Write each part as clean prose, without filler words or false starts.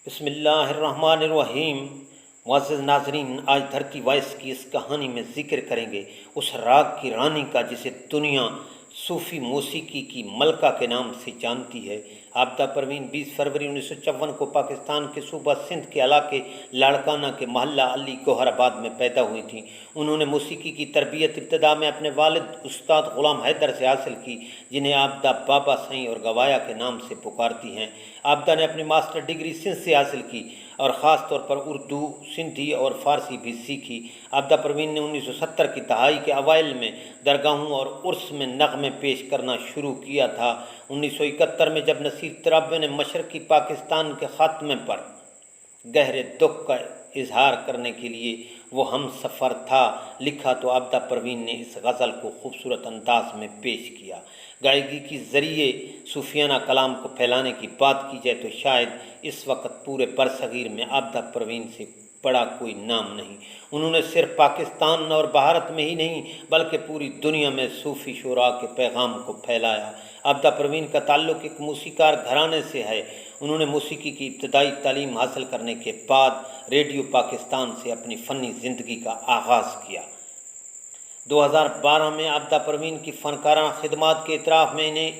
بسم اللہ الرحمن الرحیم۔ معزز ناظرین، آج دھرتی وائس کی اس کہانی میں ذکر کریں گے اس راگ کی رانی کا جسے دنیا صوفی موسیقی کی ملکہ کے نام سے جانتی ہے۔ عابدہ پروین 20 فروری 1954 کو پاکستان کے صوبہ سندھ کے علاقے لاڑکانہ کے محلہ علی گوہر آباد میں پیدا ہوئی تھیں۔ انہوں نے موسیقی کی تربیت ابتدا میں اپنے والد استاد غلام حیدر سے حاصل کی، جنہیں عابدہ بابا سائیں اور گوایا کے نام سے پکارتی ہیں۔ عابدہ نے اپنی ماسٹر ڈگری سندھ سے حاصل کی اور خاص طور پر اردو، سندھی اور فارسی بھی سیکھی۔ عابدہ پروین نے 1970 کی دہائی کے اوائل میں درگاہوں اور عرس میں نغمے پیش کرنا شروع کیا تھا۔ 1971 میں جب نصیر ترابی نے مشرقی پاکستان کے خاتمے پر گہرے دکھ کا اظہار کرنے کے لیے وہ ہم سفر تھا لکھا تو عابدہ پروین نے اس غزل کو خوبصورت انداز میں پیش کیا۔ گائیکی کے ذریعے صوفیانہ کلام کو پھیلانے کی بات کی جائے تو شاید اس وقت پورے برصغیر میں عابدہ پروین سے بڑا کوئی نام نہیں۔ انہوں نے صرف پاکستان اور بھارت میں ہی نہیں بلکہ پوری دنیا میں صوفی شعراء کے پیغام کو پھیلایا۔ عابدہ پروین کا تعلق ایک موسیقار گھرانے سے ہے۔ انہوں نے موسیقی کی ابتدائی تعلیم حاصل کرنے کے بعد ریڈیو پاکستان سے اپنی فنی زندگی کا آغاز کیا۔ 2012 میں عابدہ پروین کی فنکارانہ خدمات کے اعتراف میں انہیں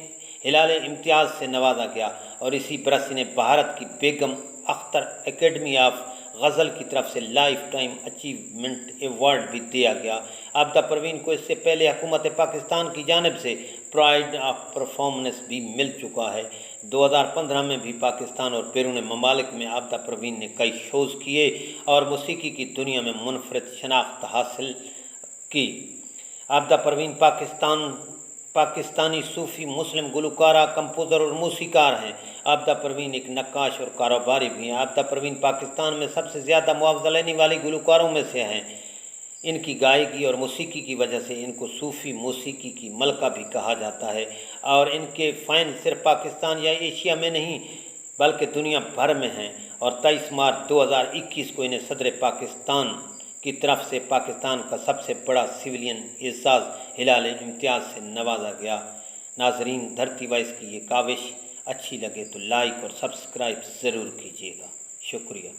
ہلال امتیاز سے نوازا گیا اور اسی برس انہیں بھارت کی بیگم اختر اکیڈمی آف غزل کی طرف سے لائف ٹائم اچیومنٹ ایوارڈ بھی دیا گیا۔ عابدہ پروین کو اس سے پہلے حکومت پاکستان کی جانب سے پرائڈ آف پرفارمنس بھی مل چکا ہے۔ 2015 میں بھی پاکستان اور بیرون ممالک میں عابدہ پروین نے کئی شوز کیے اور موسیقی کی دنیا میں منفرد شناخت حاصل کی۔ عابدہ پروین پاکستانی صوفی مسلم گلوکارہ، کمپوزر اور موسیقار ہیں۔ عابدہ پروین ایک نقاش اور کاروباری بھی ہیں۔ عابدہ پروین پاکستان میں سب سے زیادہ معاوضہ لینے والی گلوکاروں میں سے ہیں۔ ان کی گائیکی اور موسیقی کی وجہ سے ان کو صوفی موسیقی کی ملکہ بھی کہا جاتا ہے اور ان کے فین صرف پاکستان یا ایشیا میں نہیں بلکہ دنیا بھر میں ہیں، اور 23 مارچ 2021 کو انہیں صدر پاکستان کی طرف سے پاکستان کا سب سے بڑا سویلین اعزاز ہلال امتیاز سے نوازا گیا۔ ناظرین، دھرتی وائس کی یہ کاوش اچھی لگے تو لائک اور سبسکرائب ضرور کیجیے گا۔ شکریہ۔